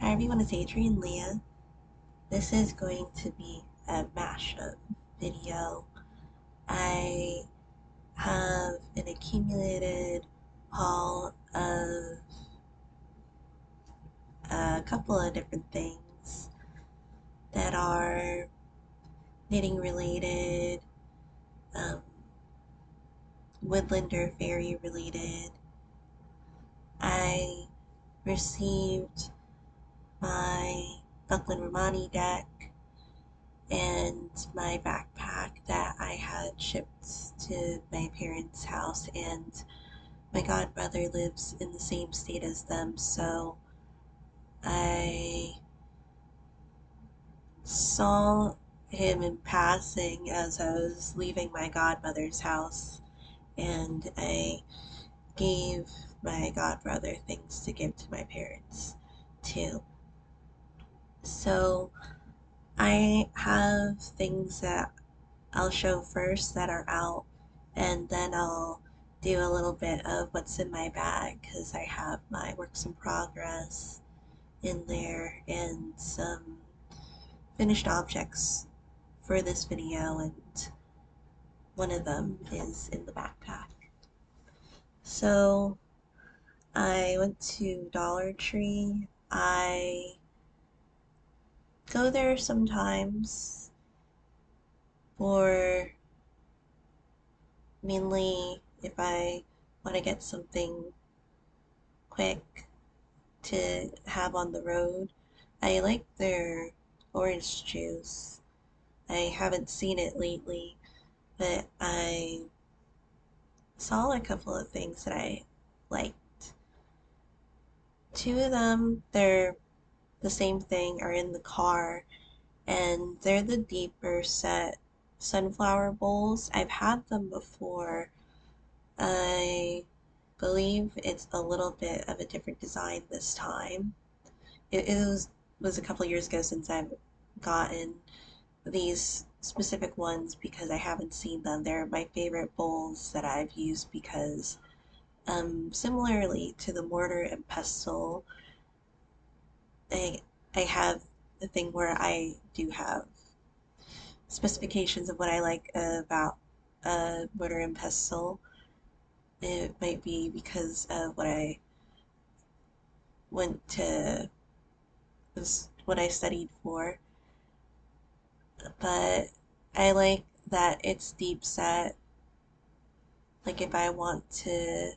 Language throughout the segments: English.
Hi everyone, it's Adrian Leah. This is going to be a mashup video. I have an accumulated haul of a couple of different things that are knitting related, um, woodland or fairy related. I received my Buckland Romani deck and my backpack that I had shipped to my parents' house, and my godbrother lives in the same state as them, so I saw him in passing as I was leaving my godmother's house, and I gave my godbrother things to give to my parents too. So I have things that I'll show first that are out, and then I'll do a little bit of what's in my bag because I have my works in progress in there and some finished objects for this video, and one of them is in the backpack. So I went to Dollar Tree. I go there sometimes for mainly if I want to get something quick to have on the road. I like their orange juice. I haven't seen it lately, but I saw a couple of things that I liked. Two of them, they're the same thing, are in the car, and they're the deeper set sunflower bowls. I've had them before. I believe it's a little bit of a different design this time. It was a couple of years ago since I've gotten these specific ones because I haven't seen them. They're my favorite bowls that I've used because similarly to the mortar and pestle, I, I have the thing where I do have specifications of what I like about mortar and pestle. It might be because of what I went to, what I studied for, but I like that it's deep set. Like if I want to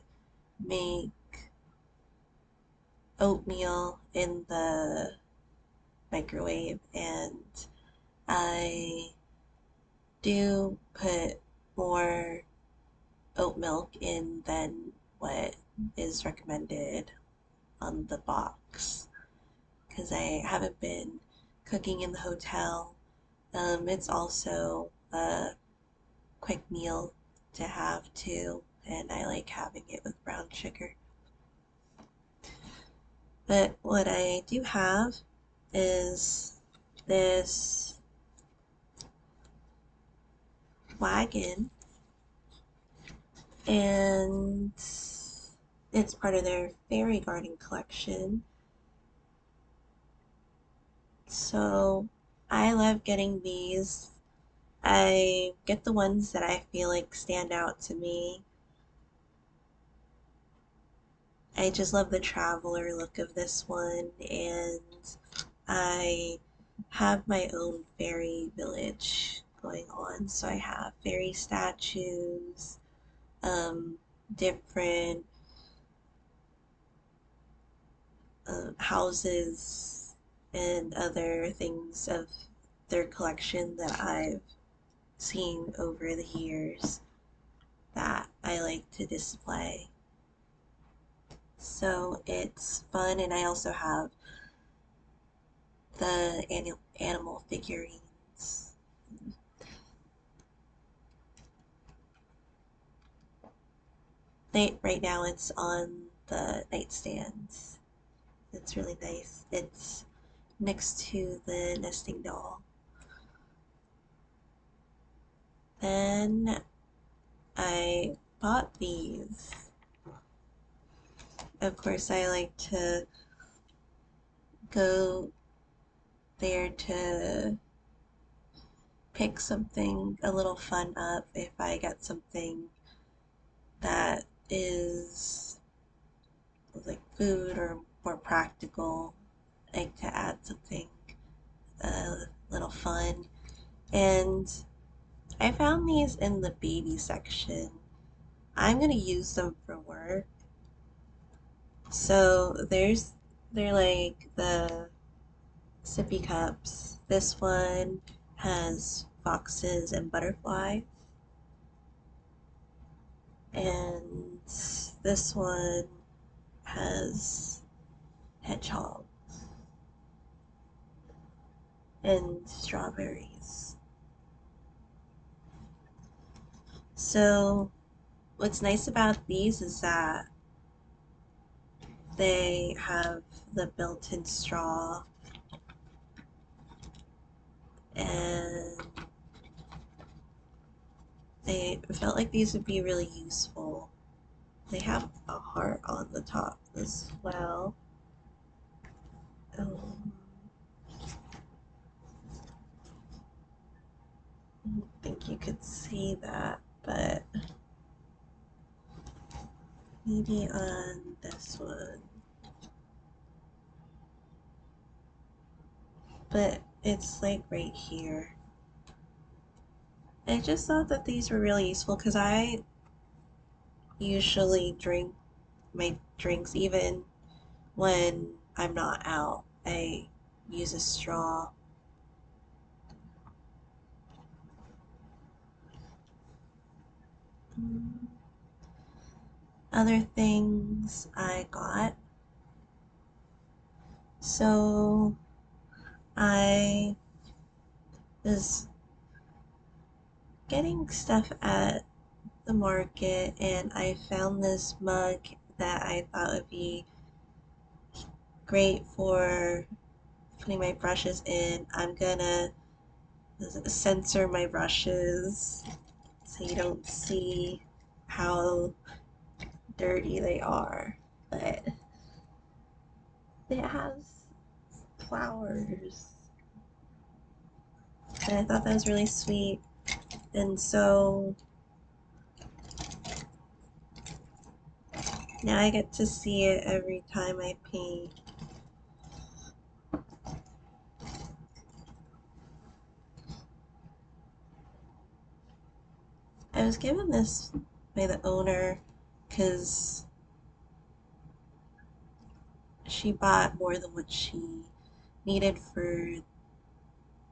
make oatmeal in the microwave, and I do put more oat milk in than what is recommended on the box because I haven't been cooking in the hotel. It's also a quick meal to have too, and I like having it with brown sugar. But what I do have is this wagon, and it's part of their fairy garden collection. So I love getting these. I get the ones that I feel like stand out to me. I just love the traveler look of this one, and I have my own fairy village going on. So I have fairy statues, um, different houses, and other things of their collection that I've seen over the years that I like to display. So it's fun, and I also have the animal figurines. Right now it's on the nightstands. It's really nice. It's next to the nesting doll. Then I bought these. Of course, I like to go there to pick something a little fun up if I get something that is like food or more practical. I like to add something a little fun. And I found these in the baby section. I'm gonna use them for work. So they're like the sippy cups. This one has foxes and butterflies. And this one has hedgehogs and strawberries. So what's nice about these is that they have the built-in straw, and they felt like these would be really useful. They have a heart on the top as well. Um, I don't think you could see that, but maybe on this one. But it's like right here. I just thought that these were really useful because I usually drink my drinks even when I'm not out. I use a straw. Other things I got. So I was getting stuff at the market and I found this mug that I thought would be great for putting my brushes in. I'm gonna censor my brushes so you don't see how dirty they are, but it has flowers and I thought that was really sweet. And so now I get to see it every time I paint. I was given this by the owner because she bought more than what she needed for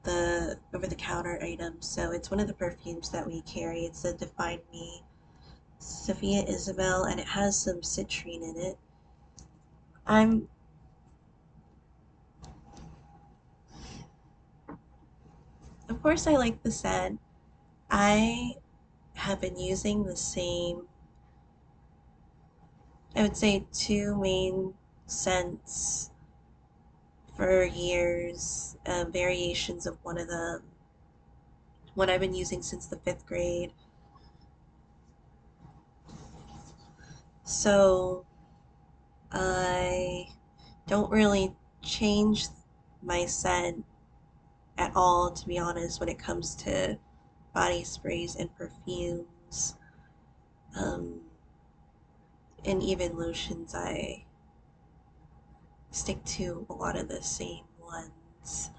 the over-the-counter items. So it's one of the perfumes that we carry. It's a Define Me Sophia Isabel, and it has some citrine in it. I'm Of course I like the scent. I have been using the same, I would say, two main scents for years, variations of one of them. One I've been using since the fifth grade. So I don't really change my scent at all, to be honest, when it comes to body sprays and perfumes. Um, and even lotions, I stick to a lot of the same ones.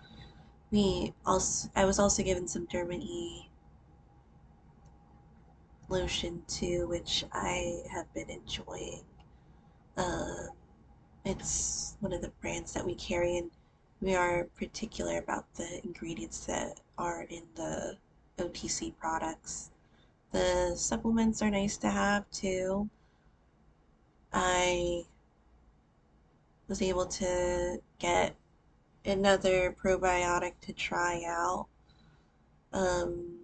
I was also given some Derma E lotion too, which I have been enjoying. Um, it's one of the brands that we carry, and we are particular about the ingredients that are in the OTC products. The supplements are nice to have too. I was able to get another probiotic to try out. Um,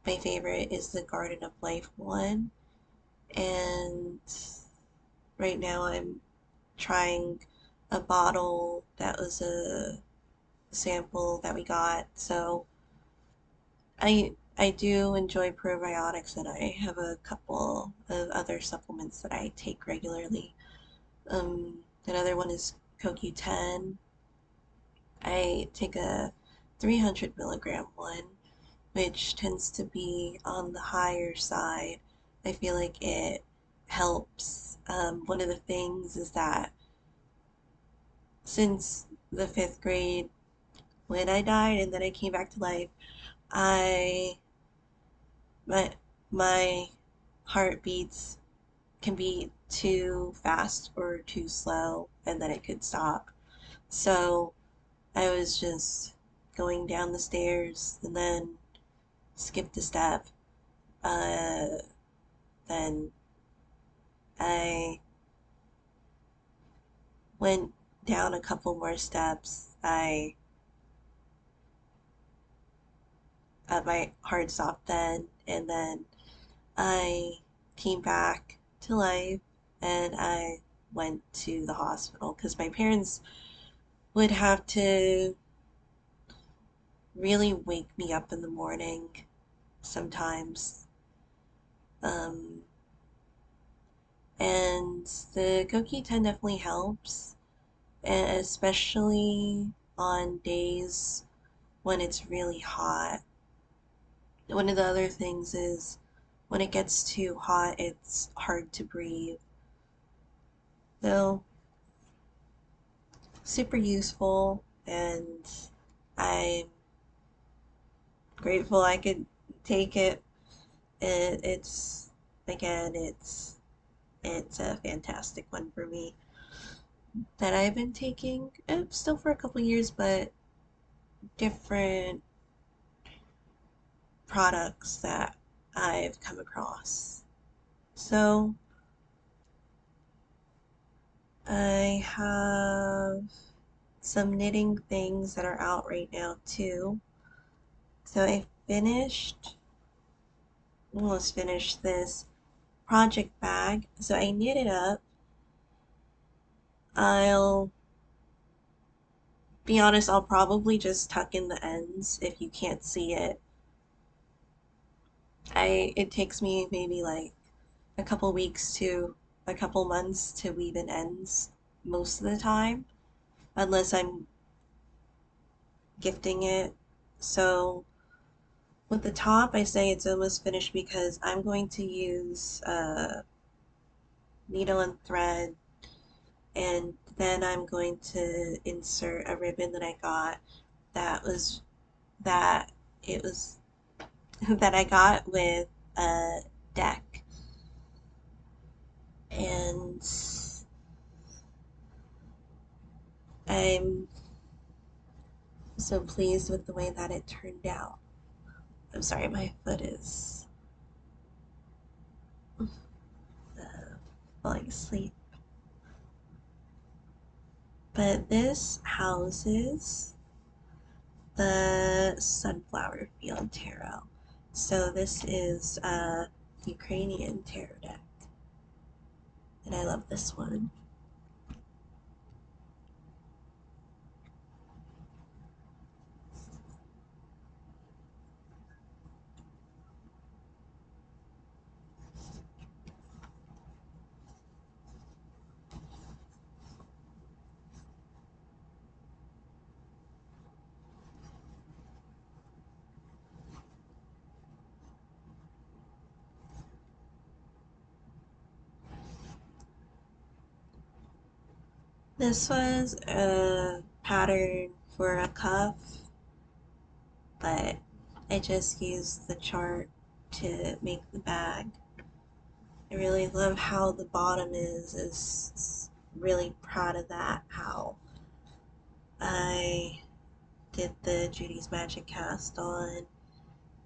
my favorite is the Garden of Life one, and right now I'm trying a bottle that was a sample that we got. So I do enjoy probiotics, and I have a couple of other supplements that I take regularly. Another one is CoQ10. I take a 300 milligram one, which tends to be on the higher side. I feel like it helps. One of the things is that since the fifth grade, when I died and then I came back to life, I my my heart beats can be too fast or too slow, and then it could stop. So I was just going down the stairs and then skipped a step. Uh, then I went down a couple more steps. My heart stopped then, and then I came back to life, and I went to the hospital because my parents would have to really wake me up in the morning sometimes. Um, and the CoQ10 definitely helps, and especially on days when it's really hot. One of the other things is when it gets too hot, it's hard to breathe. So, super useful, and I'm grateful I could take it. It's again, it's a fantastic one for me that I've been taking still for a couple years, but different products that I've come across. So I have some knitting things that are out right now too. So I almost finished this project bag. So I knit it up. I'll be honest, I'll probably just tuck in the ends if you can't see it. It takes me maybe like a couple weeks to a couple months to weave in ends most of the time, unless I'm gifting it. So with the top, I say it's almost finished because I'm going to use needle and thread, and then I'm going to insert a ribbon that I got that was that it was that I got with a deck, and I'm so pleased with the way that it turned out. I'm sorry, my foot is falling asleep. But this houses the Sunflower Field Tarot. So this is a Ukrainian tarot deck, and I love this one. This was a pattern for a cuff, but I just used the chart to make the bag. I really love how the bottom is really proud of that, how I did the Judy's Magic cast on,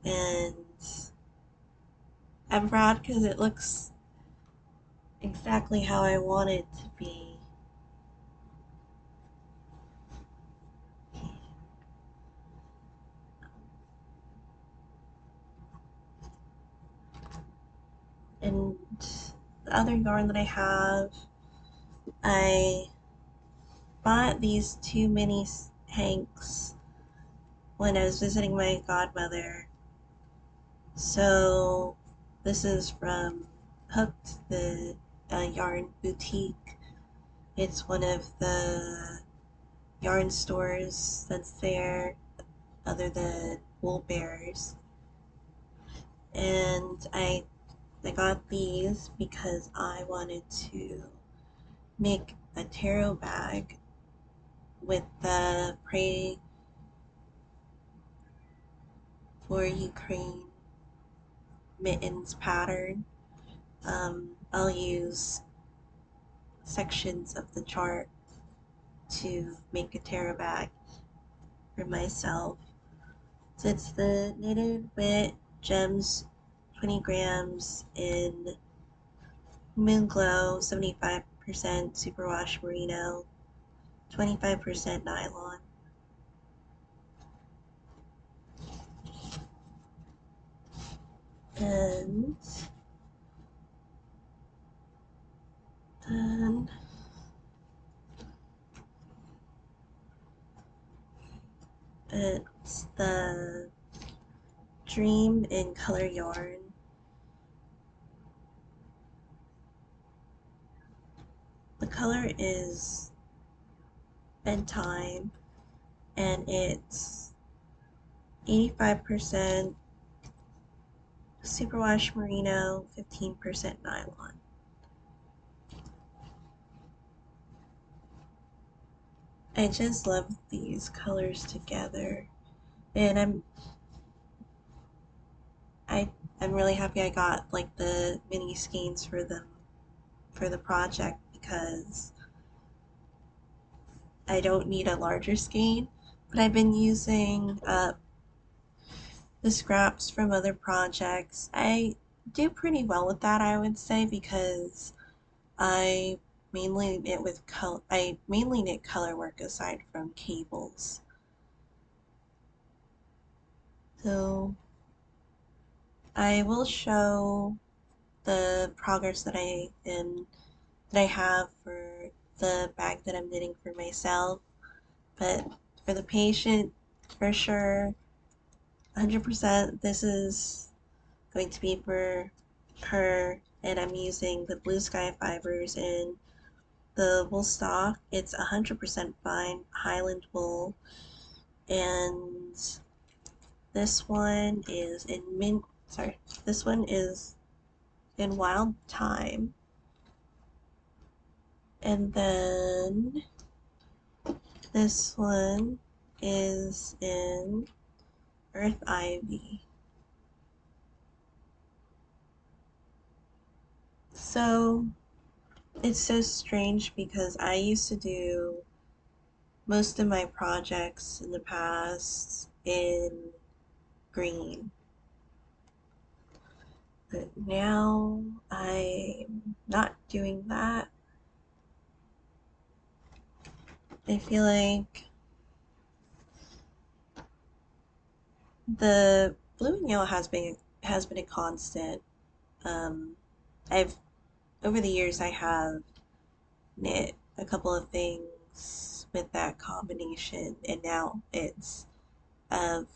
and I'm proud because it looks exactly how I want it to be. And the other yarn that I have, I bought these two mini hanks when I was visiting my godmother. So this is from Hooked, the yarn boutique. It's one of the yarn stores that's there other than Wool Bears. And I got these because I wanted to make a tarot bag with the Pray for Ukraine mittens pattern. I'll use sections of the chart to make a tarot bag for myself. So it's the knitted wit gems, 20 grams in Moon Glow, 75% superwash merino, 25% nylon. And then it's the Dream in Color Yarn. The color is Bedtime, and it's 85% superwash merino, 15% nylon. I just love these colors together, and I'm really happy I got like the mini skeins for them for the project because I don't need a larger skein, but I've been using the scraps from other projects. I do pretty well with that, I would say, because I I mainly knit color work aside from cables. So I will show the progress that I have for the bag that I'm knitting for myself. But for the patient, for sure, 100% this is going to be for her, and I'm using the Blue Sky fibers in the wool stock. It's 100% fine Highland wool, and this one is this one is in Wild Thyme, and then this one is in Earth Ivy. So it's so strange because I used to do most of my projects in the past in green, but now I'm not doing that. I feel like the blue and yellow has been a constant. I've over the years I have knit a couple of things with that combination, and now it's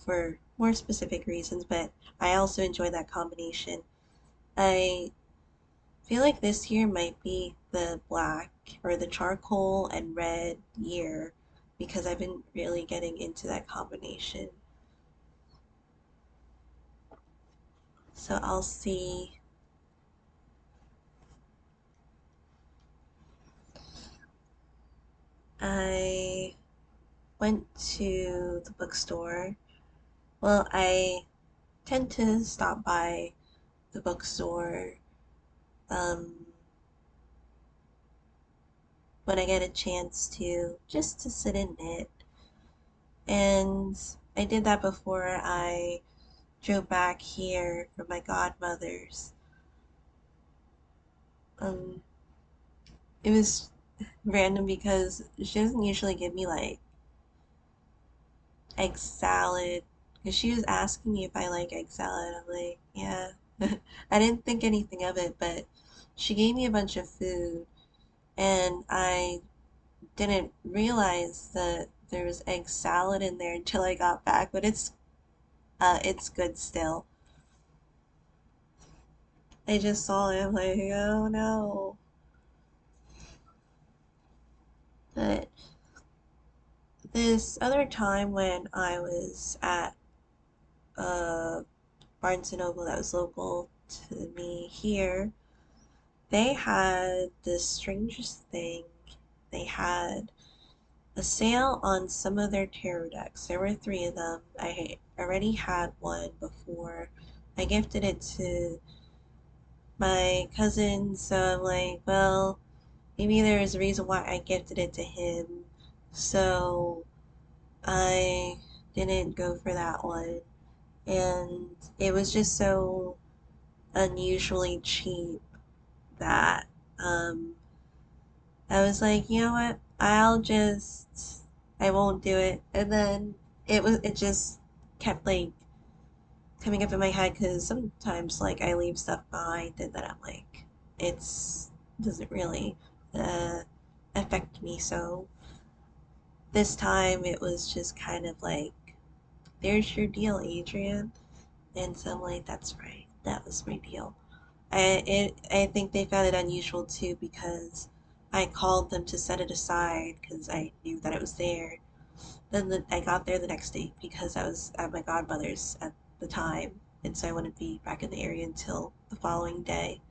for more specific reasons, but I also enjoy that combination. I feel like this year might be the black or the charcoal and red year because I've been really getting into that combination. So I'll see. I went to the bookstore. Well, I tend to stop by the bookstore um, when I get a chance to, just to sit and knit. And I did that before I drove back here for my godmother's. Um, it was random because she doesn't usually give me like egg salad. Because she was asking me if I like egg salad. I'm like, yeah. I didn't think anything of it, but she gave me a bunch of food, and I didn't realize that there was egg salad in there until I got back, but it's good still. I just saw it, I'm like, oh no. But this other time when I was at a Barnes& and Noble that was local to me here, they had the strangest thing. They had a sale on some of their tarot decks. There were three of them. I already had one before. I gifted it to my cousin, so I'm like, well, maybe there is a reason why I gifted it to him. So I didn't go for that one. And it was just so unusually cheap that I was like, you know what? I won't do it. And then it just kept like coming up in my head because sometimes like I leave stuff behind and then I'm like, it's doesn't really uh, affect me. So this time it was just kind of like, there's your deal, Adrian. And so I'm like, that's right, that was my deal. I think they found it unusual too because I called them to set it aside because I knew that it was there. I got there the next day because I was at my godmother's at the time, and so I wouldn't be back in the area until the following day.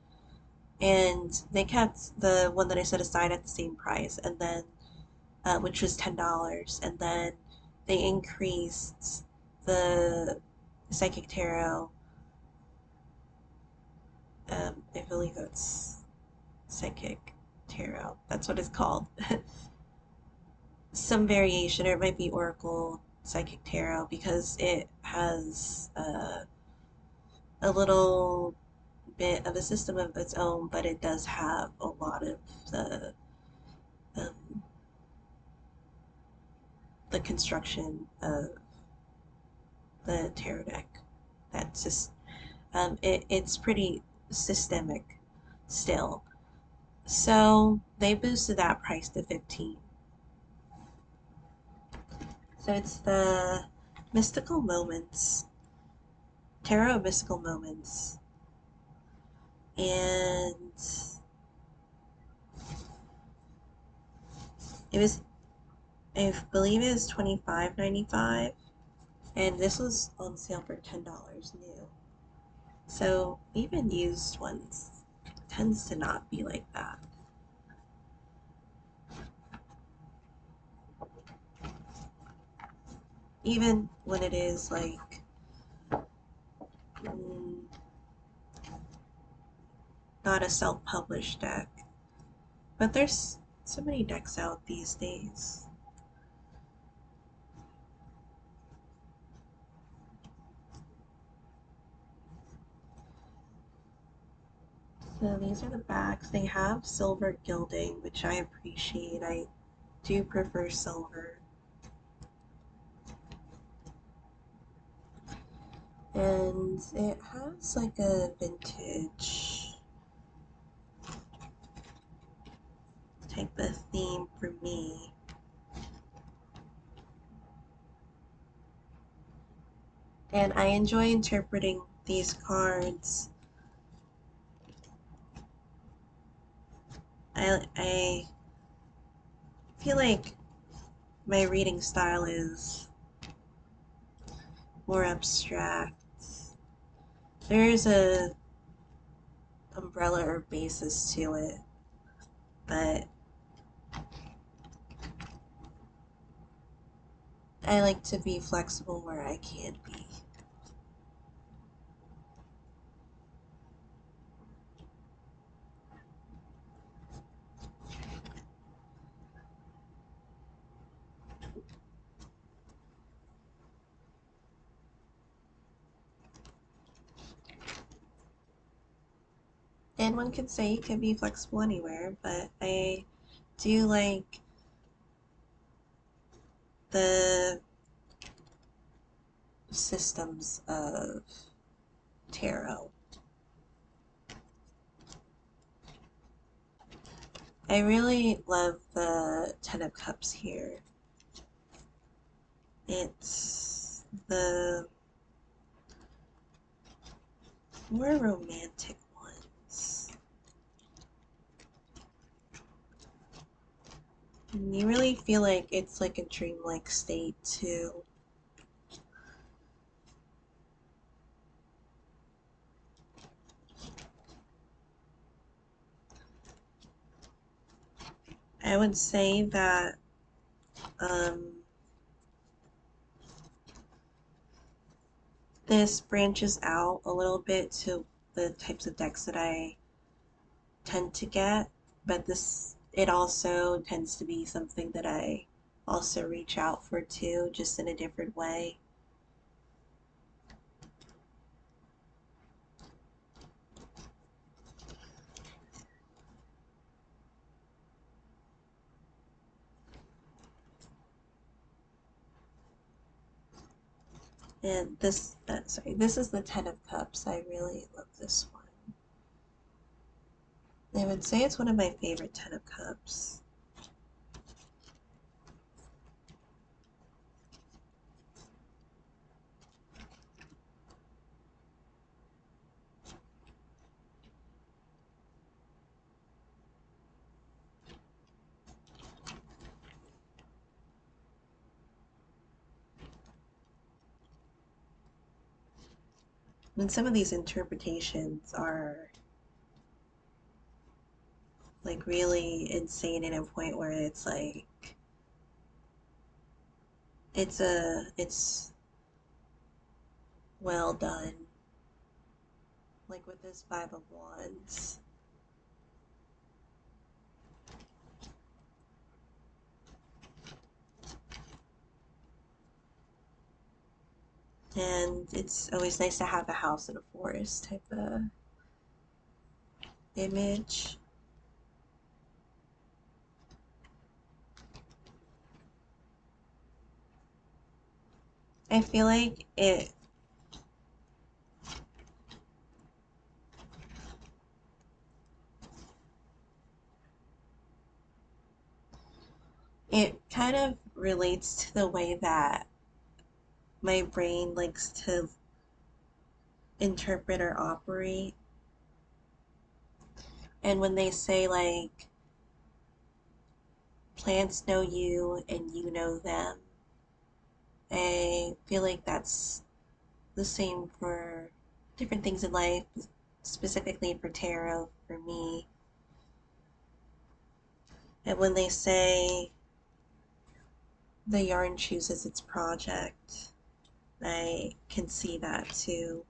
And they kept the one that I set aside at the same price, and then which was $10, and then they increased the psychic tarot. I believe that's psychic tarot. That's what it's called. Some variation, or it might be Oracle Psychic Tarot because it has a little bit of a system of its own, but it does have a lot of um, the construction of the tarot deck. That's just it's pretty systemic still. So they boosted that price to 15. So it's the Mystical Moments, Tarot of Mystical Moments. And it was, I believe it was $25.95, and this was on sale for $10 new. So even used ones tends to not be like that. Even when it is like mm, not a self-published deck. But there's so many decks out these days. So these are the backs. They have silver gilding, which I appreciate. I do prefer silver. And it has like a vintage type of theme for me. And I enjoy interpreting these cards. I feel like my reading style is more abstract. There's a umbrella or basis to it, but I like to be flexible where I can be. And one could say you can be flexible anywhere, but I do like the systems of tarot. I really love the Ten of Cups here. It's the more romantic ones. And you really feel like it's like a dreamlike state too. I would say that um, this branches out a little bit to the types of decks that I tend to get, but this it also tends to be something that I also reach out for too, just in a different way. And this is the Ten of Cups. I really love this one. I would say it's one of my favorite Ten of Cups. And some of these interpretations are like really insane in a point where it's like it's well done. Like with this Five of Wands. And it's always nice to have a house in a forest type of image. I feel like it kind of relates to the way that my brain likes to interpret or operate. And when they say like plants know you and you know them, I feel like that's the same for different things in life, specifically for tarot for me. And when they say the yarn chooses its project, I can see that too.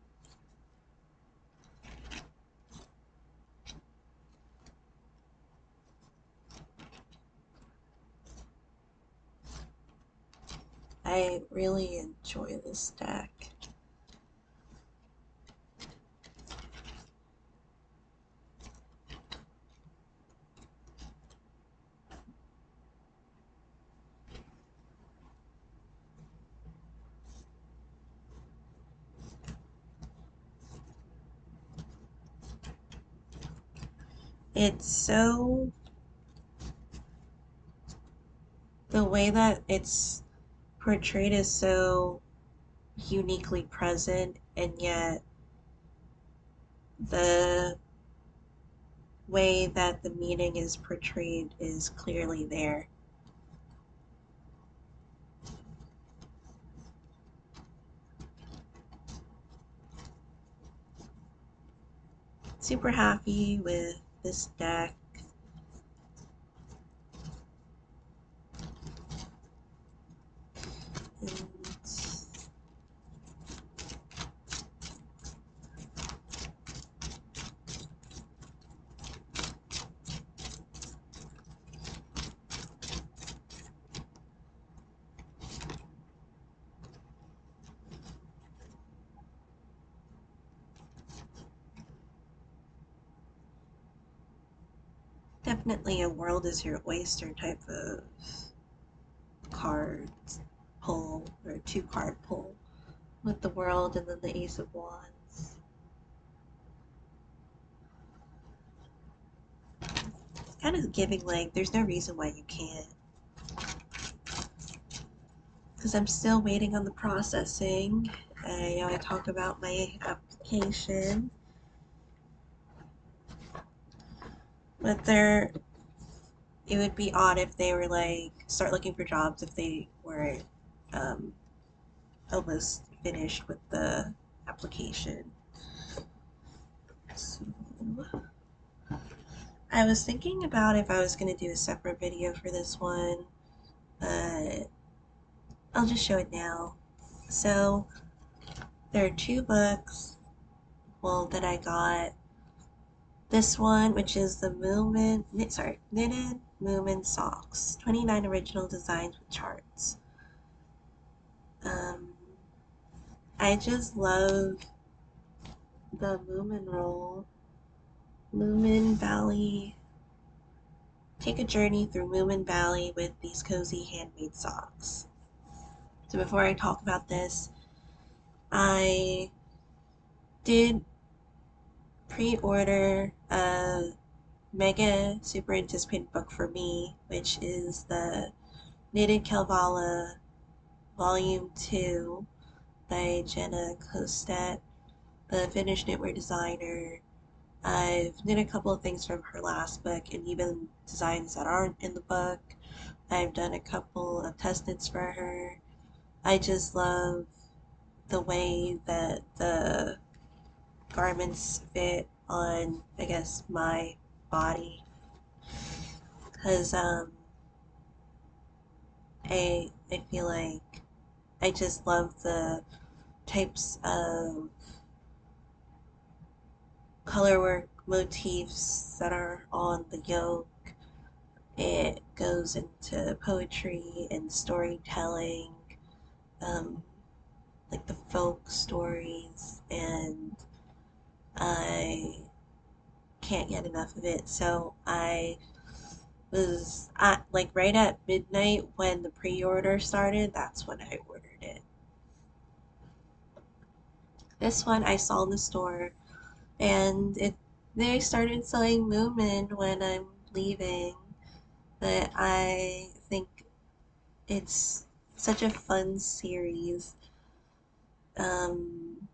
I really enjoy this deck. It's so, the way that it's portrayed is so uniquely present, and yet the way that the meaning is portrayed is clearly there. Super happy with this deck. And definitely a world is your oyster type of card pull, or two card pull, with the world and then the Ace of Wands. It's kind of giving like there's no reason why you can't. Because I'm still waiting on the processing. I talk about my application, but it would be odd if they were like start looking for jobs if they weren't um, almost finished with the application. So I was thinking about if I was going to do a separate video for this one, but I'll just show it now. So there are two books, well, that I got. This one, which is the Knitted Moomin Socks, 29 original designs with charts. Um, I just love the Moomin roll. Moomin Valley. Take a journey through Moomin Valley with these cozy handmade socks. So before I talk about this, I did pre-order a mega super anticipated book for me, which is the Knitted Kalevala Volume 2 by Jenna Kostet, the Finnish knitwear designer. I've knit a couple of things from her last book and even designs that aren't in the book. I've done a couple of test knits for her. I just love the way that the garments fit on, I guess, my body. Because I feel like I just love the types of color work motifs that are on the yoke. It goes into poetry and storytelling, um, like the folk stories, and I can't get enough of it. So I was at like right at midnight when the pre-order started. That's when I ordered it. This one I saw in the store, and they started selling Moomin when I'm leaving. But I think it's such a fun series. Um,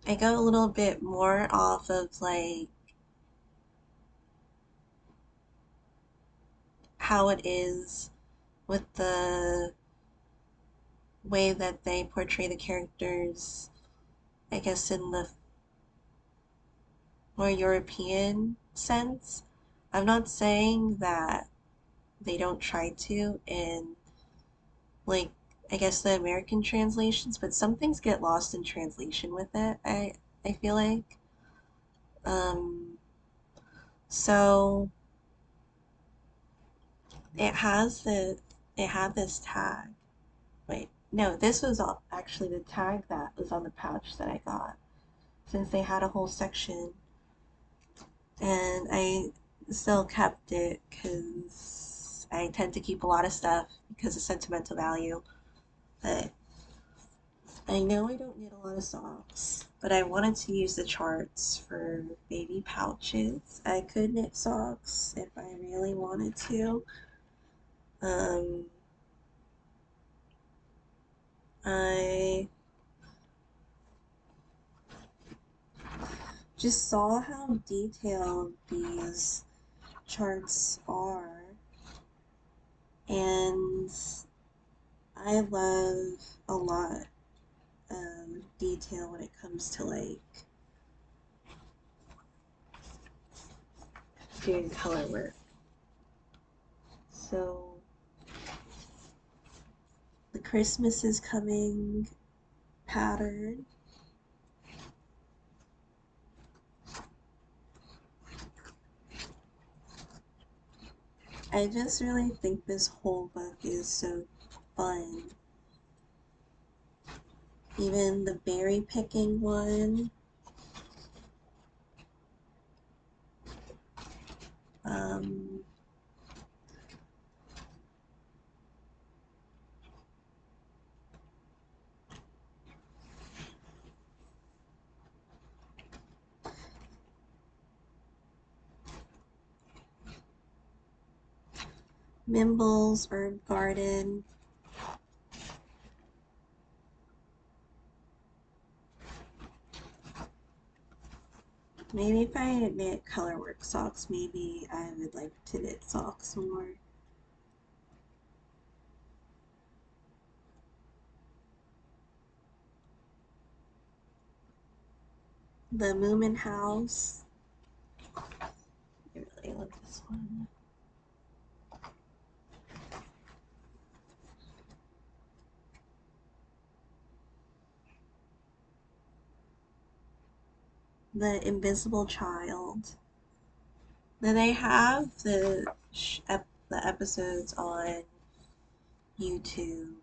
I go a little bit more off of like how it is with the way that they portray the characters, I guess in the more European sense. I'm not saying that they don't try to in like I guess the American translations, but some things get lost in translation with it. I feel like um so it has the it had this tag. Wait, no, this was actually the tag that was on the pouch that I got since they had a whole section, and I still kept it because I tend to keep a lot of stuff because of sentimental value. But I know I don't need a lot of socks, but I wanted to use the charts for baby pouches. I could knit socks if I really wanted to. Um, I just saw how detailed these charts are, and I love a lot of detail when it comes to like doing color work. So the Christmas is coming pattern. I just really think this whole book is so fun. Even the berry picking one. Um, Mimble's Herb Garden. Maybe if I knit colorwork socks, maybe I would like to knit socks more. The Moomin House. I really love this one. The Invisible Child. Then I have the episodes on YouTube.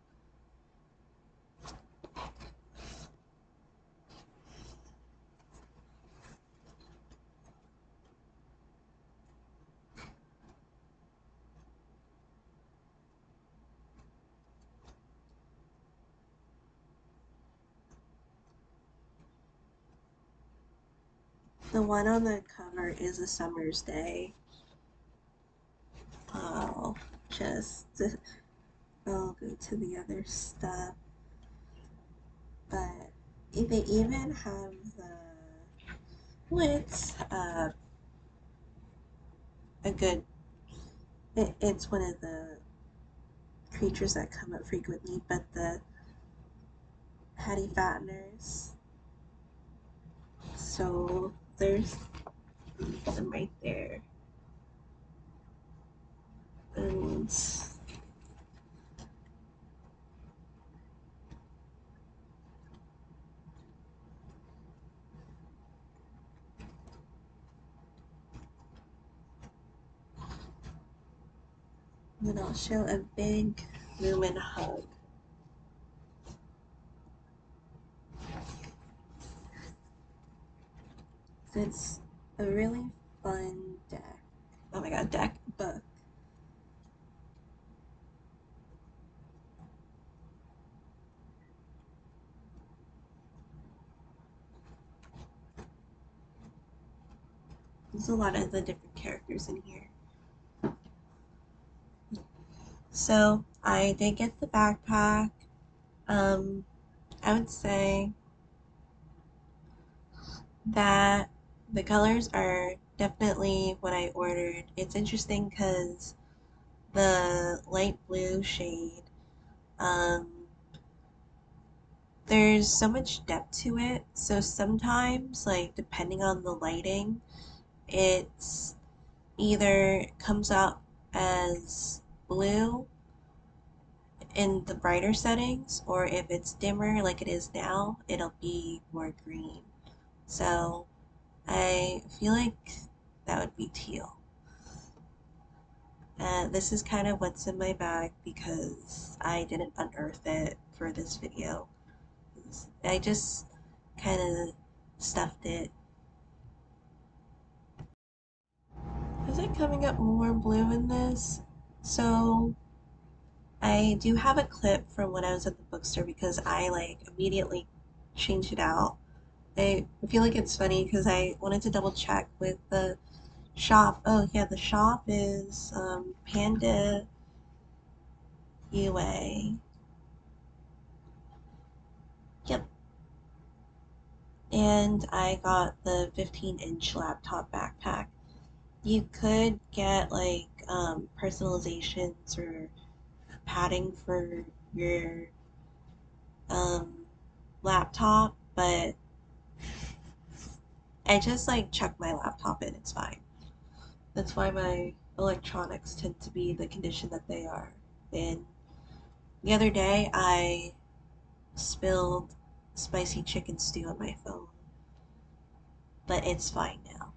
The one on the cover is A Summer's Day. I'll I'll go to the other stuff. But they even have it's a good, it's one of the creatures that come up frequently, but the Hattie Fatteners. So there's them right there. And then I'll show a big Lumen hug. It's a really fun deck. Oh my god, book. There's a lot of the different characters in here. So I did get the backpack. I would say that the colors are definitely what I ordered. It's interesting because the light blue shade, um, there's so much depth to it. So sometimes, like, depending on the lighting, it's either comes out as blue in the brighter settings, or if it's dimmer like it is now, it'll be more green. So I feel like that would be teal. This is kind of what's in my bag because I didn't unearth it for this video. I just kind of stuffed it. Is it coming up more blue in this? So I do have a clip from when I was at the bookstore because I like immediately changed it out. I feel like it's funny because I wanted to double check with the shop. Oh yeah, the shop is Panda UA. Yep. And I got the 15-inch laptop backpack. You could get like personalizations or padding for your um, laptop, but I just like chuck my laptop in, it's fine. That's why my electronics tend to be the condition that they are in. The other day, I spilled spicy chicken stew on my phone, but it's fine now.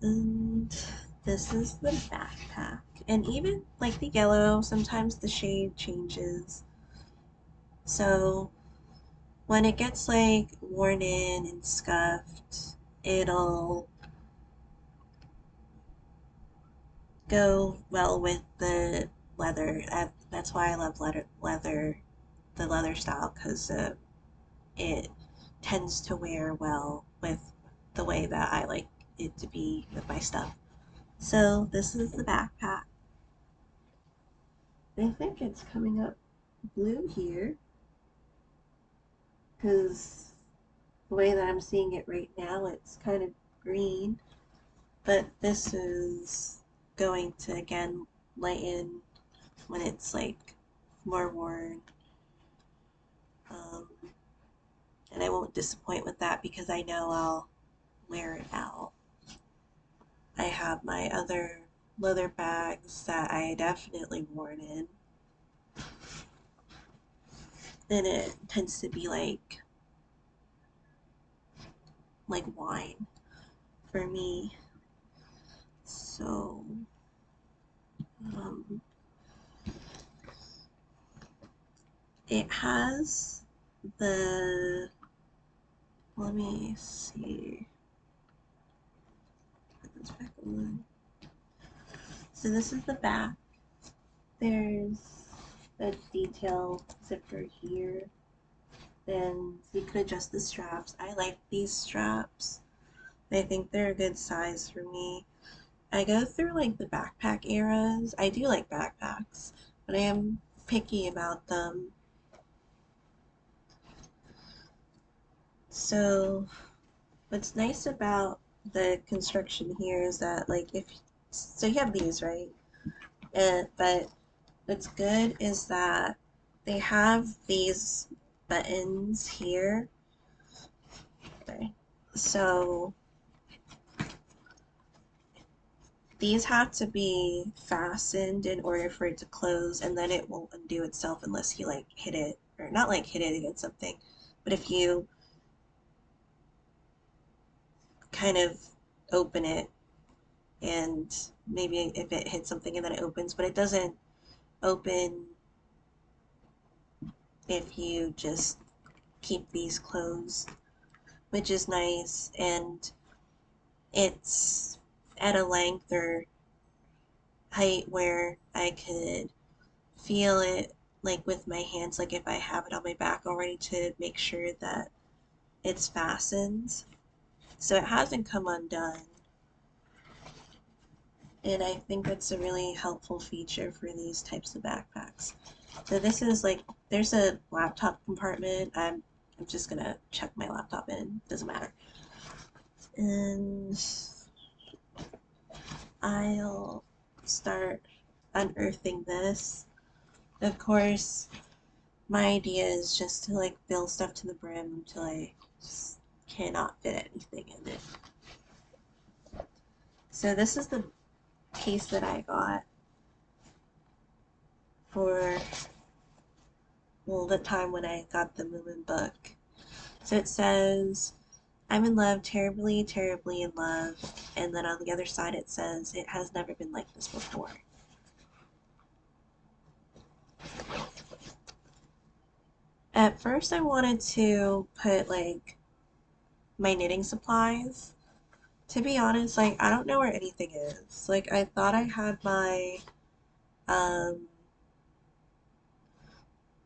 And this is the backpack. And even like the yellow, sometimes the shade changes. So when it gets like worn in and scuffed, it'll go well with the leather. That's why I love the leather style, because it tends to wear well with the way that I like it to be with my stuff. So this is the backpack. I think it's coming up blue here because the way that I'm seeing it right now, it's kind of green, but this is going to again lighten when it's like more worn. Um, and I won't disappoint with that because I know I'll wear it out. I have my other leather bags that I definitely worn in, and it tends to be like wine for me. So um, it has the, let me see, put this back on. So this is the back. There's a detail zipper here. Then you could adjust the straps. I like these straps. I think they're a good size for me. I go through like the backpack eras. I do like backpacks, but I am picky about them. So what's nice about the construction here is that like if so you have these, right? But what's good is that they have these buttons here. Sorry. So these have to be fastened in order for it to close, and then it won't undo itself unless you like hit it, or not like hit it against something, but if you kind of open it and maybe if it hits something and then it opens, but it doesn't open if you just keep these closed, which is nice. And it's at a length or height where I could feel it like with my hands, like if I have it on my back already, to make sure that it's fastened. So it hasn't come undone. And I think that's a really helpful feature for these types of backpacks. So this is like, there's a laptop compartment. I'm just gonna check my laptop in, doesn't matter. And I'll start unearthing this. Of course, my idea is just to like fill stuff to the brim until I just cannot fit anything in it. So this is the case that I got for, well, the time when I got the Moomin book. So it says, I'm in love, terribly, terribly in love. And then on the other side it says, it has never been like this before. At first I wanted to put like my knitting supplies. To be honest, like I don't know where anything is. Like I thought I had my um,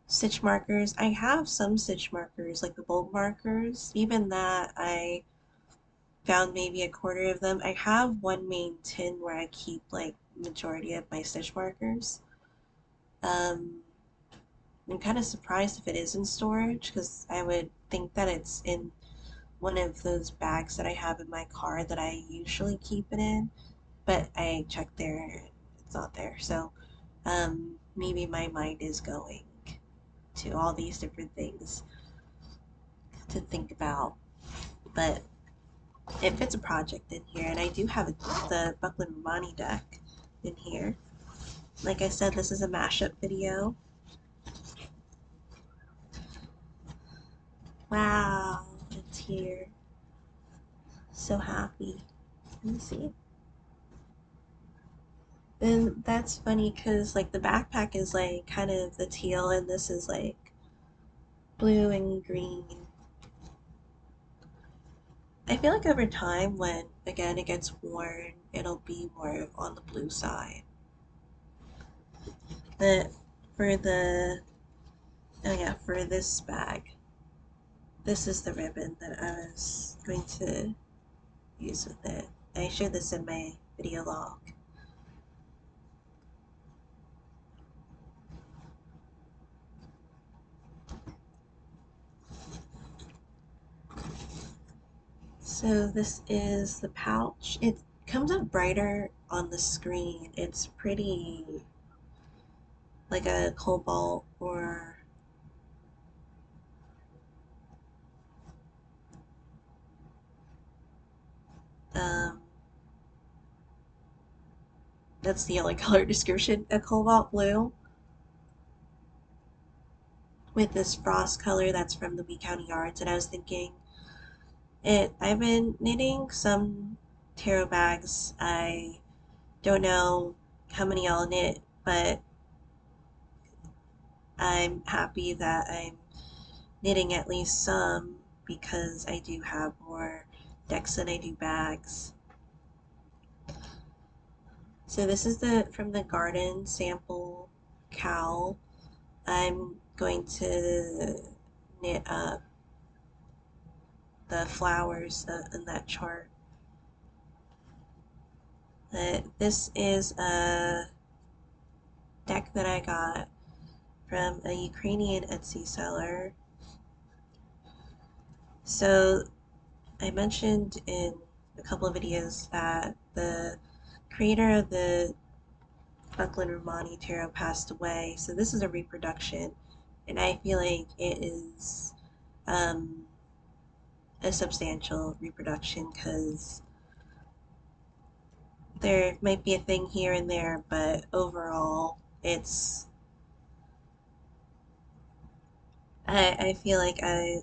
stitch markers. I have some stitch markers, like the bulb markers. Even that I found maybe a quarter of them. I have one main tin where I keep like majority of my stitch markers. Um, I'm kind of surprised if it is in storage because I would think that it's in one of those bags that I have in my car that I usually keep it in, but I checked there and it's not there. So maybe my mind is going to all these different things to think about, but it fits a project in here, and I do have the Buckland Romani deck in here. Like I said, this is a mashup video. Wow, it's here. So happy. Let me see. And that's funny because like the backpack is like kind of the teal and this is like blue and green. I feel like over time when again it gets worn, it'll be more on the blue side. But for the, oh yeah, for this bag, this is the ribbon that I was going to use with it. I showed this in my video log. So this is the pouch. It comes up brighter on the screen. It's pretty like a cobalt or um, that's the only color description, a cobalt blue with this frost color that's from the Wee County Yards. And I was thinking, I've been knitting some tarot bags. I don't know how many I'll knit, but I'm happy that I'm knitting at least some because I do have more decks than I do bags. So this is the from the garden sample cowl. I'm going to knit up the flowers in that chart. This is a deck that I got from a Ukrainian Etsy seller. So I mentioned in a couple of videos that the creator of the Buckland Romani Tarot passed away. So this is a reproduction, and I feel like it is um, a substantial reproduction because there might be a thing here and there, but overall, I feel like I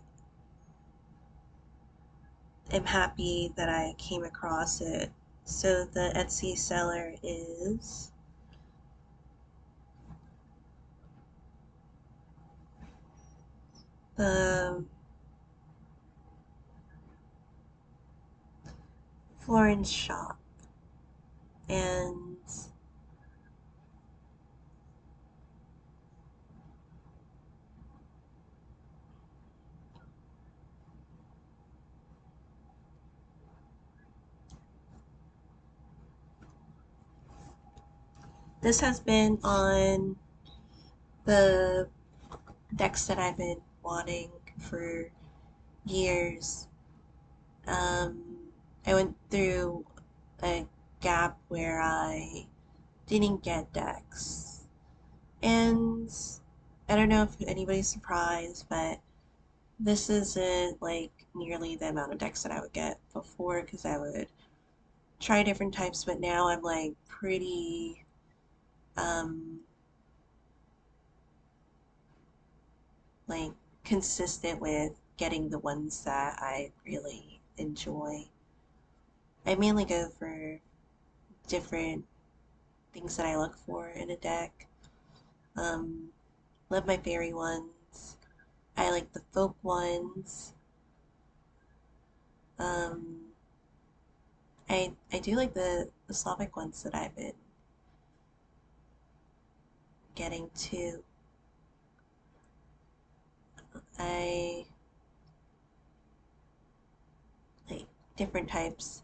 am happy that I came across it. So the Etsy seller is the Florence shop, and this has been on the decks that I've been wanting for years. Um, I went through a gap where I didn't get decks, and I don't know if anybody's surprised, but this isn't like nearly the amount of decks that I would get before because I would try different types, but now I'm like pretty um, like consistent with getting the ones that I really enjoy. I mainly go for different things that I look for in a deck. Um, love my fairy ones. I like the folk ones. Um, I do like the Slavic ones that I've been getting too. I like different types.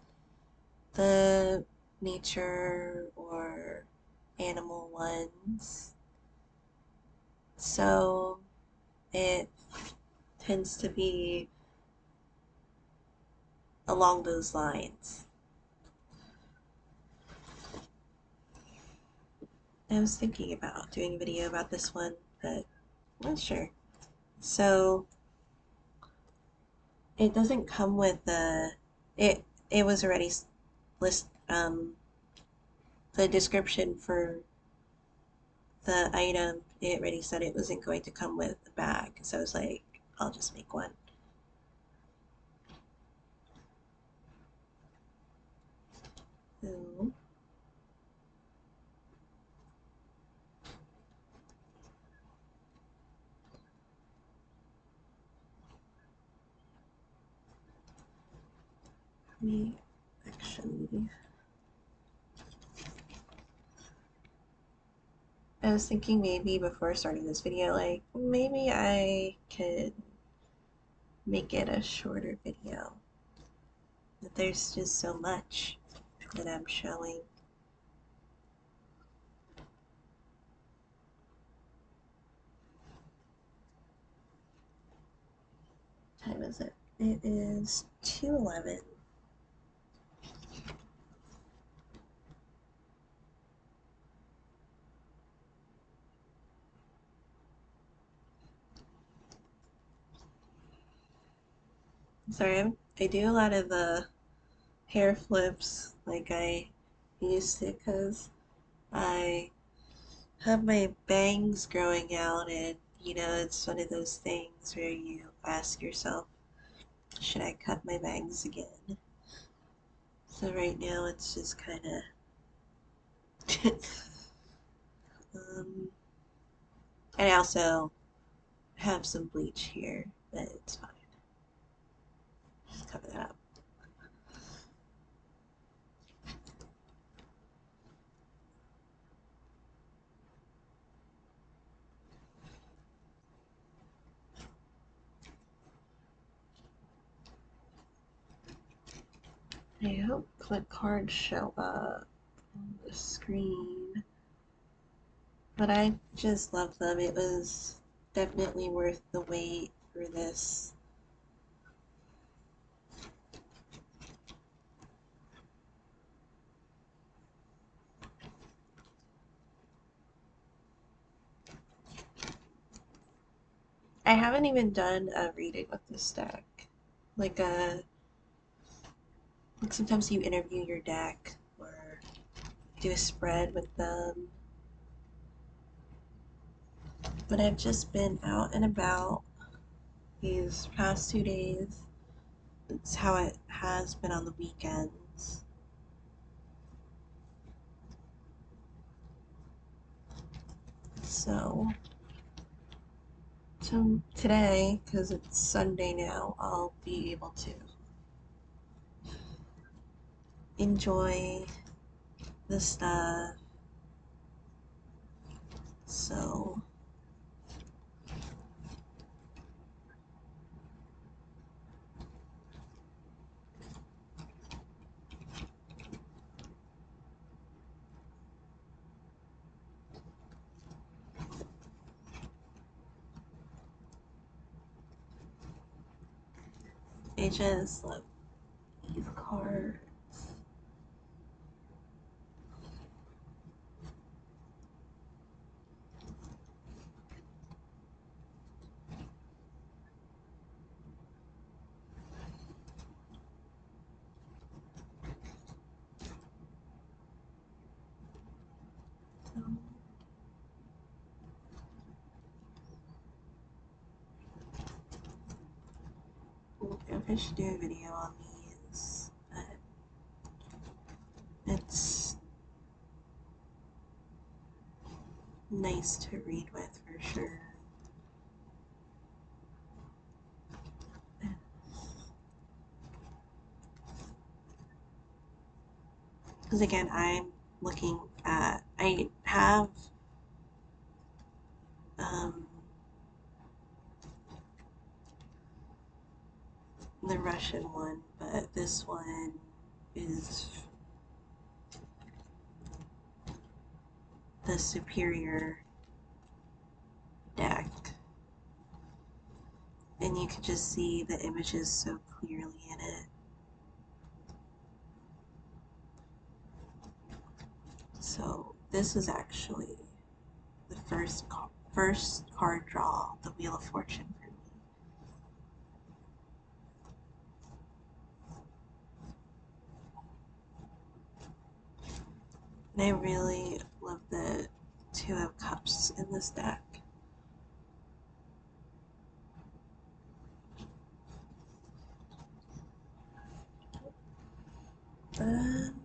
The nature or animal ones. So it tends to be along those lines. I was thinking about doing a video about this one, but I'm not sure. So it doesn't come with it was already list the description for the item. It already said it wasn't going to come with a bag, so I was like, I'll just make one. So me actually, I was thinking maybe before starting this video, like maybe I could make it a shorter video. But there's just so much that I'm showing. What time is it? It is 2:11. Sorry, I do a lot of the hair flips like I used to because I have my bangs growing out, and it's one of those things where you ask yourself, should I cut my bangs again? So right now it's just kind of. um, and I also have some bleach here, but it's fine. Just cover that up. I hope the cards show up on the screen. But I just love them. It was definitely worth the wait for this. I haven't even done a reading with this deck. Like like sometimes you interview your deck or do a spread with them. But I've just been out and about these past 2 days. It's how it has been on the weekends. So today, because it's Sunday now, I'll be able to enjoy the stuff. So I just love these cards. I should do a video on these, but it's nice to read with for sure. Because again, I'm looking at, I have um, the Russian one, but this one is the superior deck. And you can just see the images so clearly in it. So this is actually the first card draw, the Wheel of Fortune for me. And I really love the Two of Cups in this deck. Then,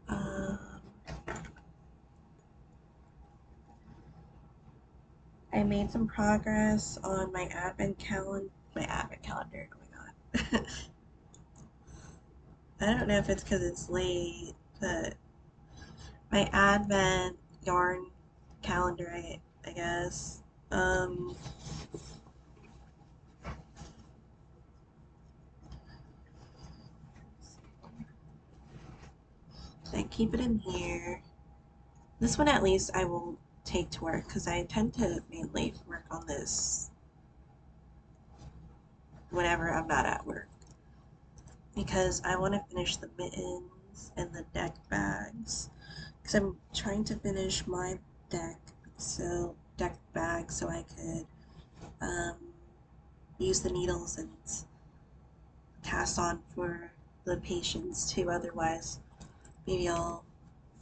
um, I made some progress on my advent calendar. My advent calendar. Oh my god. I don't know if it's because it's late, but my advent yarn calendar, I guess. I keep it in here. This one at least I will take to work because I tend to mainly work on this whenever I'm not at work. Because I want to finish the mittens and the deck bags. Because I'm trying to finish my deck bag so I could use the needles and cast on for the patients too. Otherwise, maybe I'll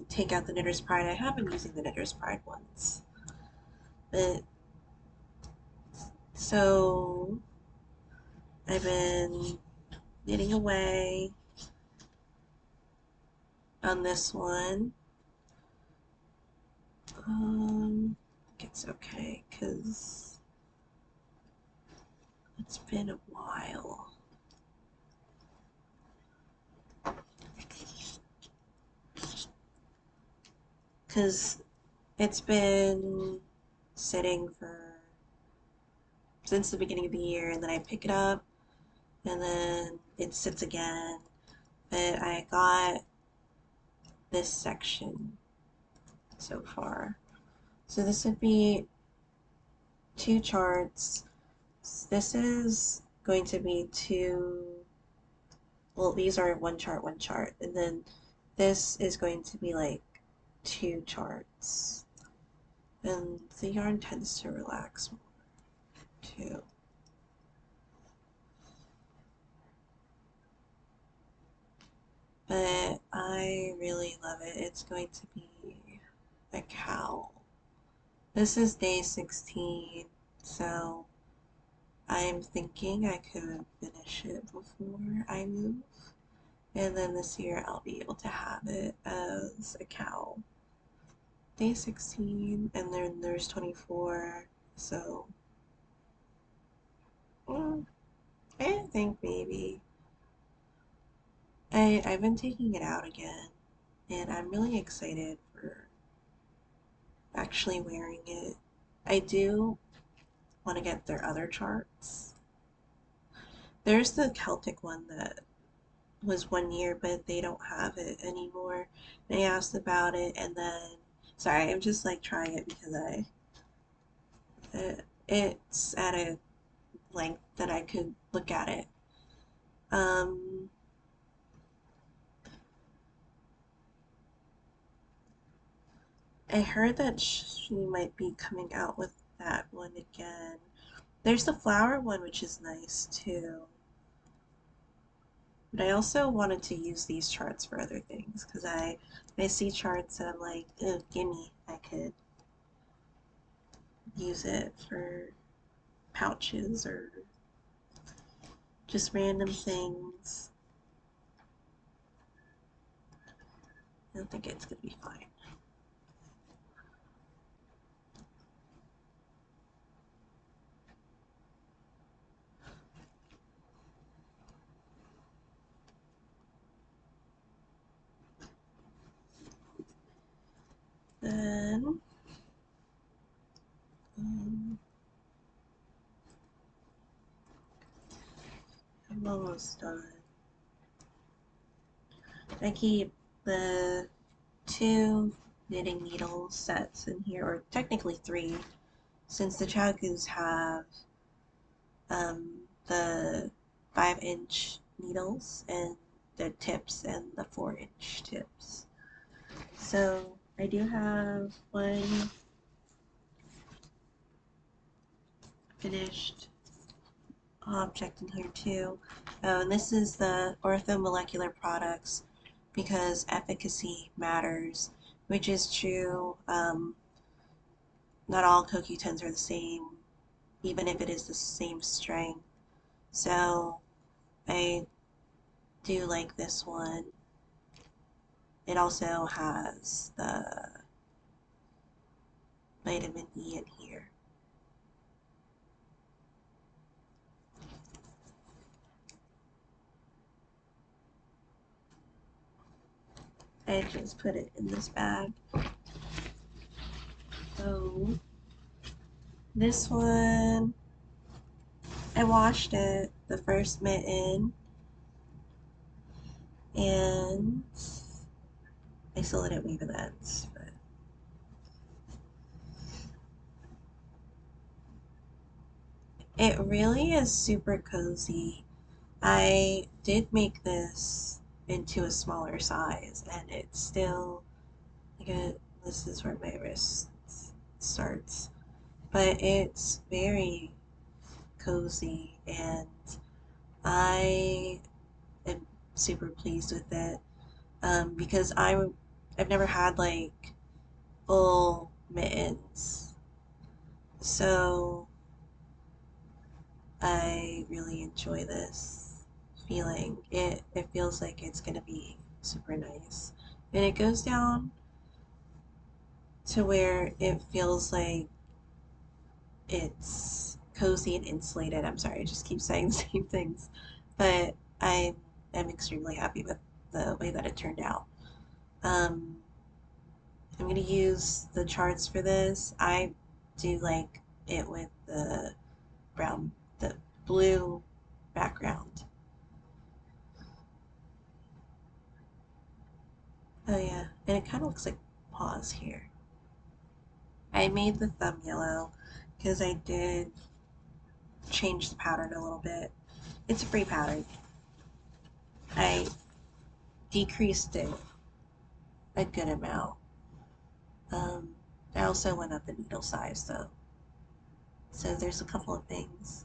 take out the Knitter's Pride. I have been using the Knitter's Pride ones. But so I've been knitting away on this one. I think it's okay because it's been a while. Because it's been sitting for since the beginning of the year, and then I pick it up and then it sits again. But I got this section so far. So this would be 2 charts. This is going to be 2, well, these are 1 chart, 1 chart, and then this is going to be like 2 charts. And the yarn tends to relax more too. But I really love it. It's going to be a cowl. This is day 16, so I'm thinking I could finish it before I move. And then this year I'll be able to have it as a cowl. Day 16, and then there's 24, so I think maybe. I've been taking it out again, and I'm really excited for actually wearing it. I do want to get their other charts. There's the Celtic one that was 1 year, but they don't have it anymore. And I asked about it, and then, sorry, I'm just like trying it because it's at a length that I could look at it. I heard that she might be coming out with that one again. There's the flower one, which is nice too. But I also wanted to use these charts for other things because I see charts and I'm like, oh, gimme, I could use it for pouches or just random things. I don't think it's gonna be fine. Then I'm almost done. I keep the 2 knitting needle sets in here, or technically 3, since the Chagus have the 5-inch needles and the tips and the 4-inch tips. So I do have one finished object in here too. Oh, and this is the orthomolecular products because efficacy matters, which is true. Not all CoQ10s are the same, even if it is the same strength. So I do like this one. It also has the vitamin E in here. I just put it in this bag. So this one, I washed it, the first mitten, and I still didn't weave the ends, but it really is super cozy. I did make this into a smaller size, and it's still like this is where my wrist starts, but it's very cozy and I am super pleased with it, because I've never had like full mittens, so I really enjoy this feeling. It feels like it's gonna be super nice, and it goes down to where it feels like it's cozy and insulated. I'm sorry, I just keep saying the same things, but I am extremely happy with the way that it turned out. Um, I'm going to use the charts for this. I do like it with brown, the blue background. Oh yeah, and it kind of looks like paws here. I made the thumb yellow because I did change the pattern a little bit. It's a free pattern. I decreased it a good amount. Um, I also went up in needle size though. So there's a couple of things.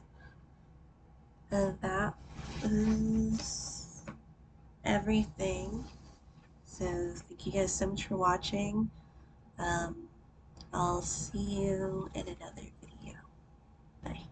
That is everything. So thank you guys so much for watching. Um, I'll see you in another video. Bye.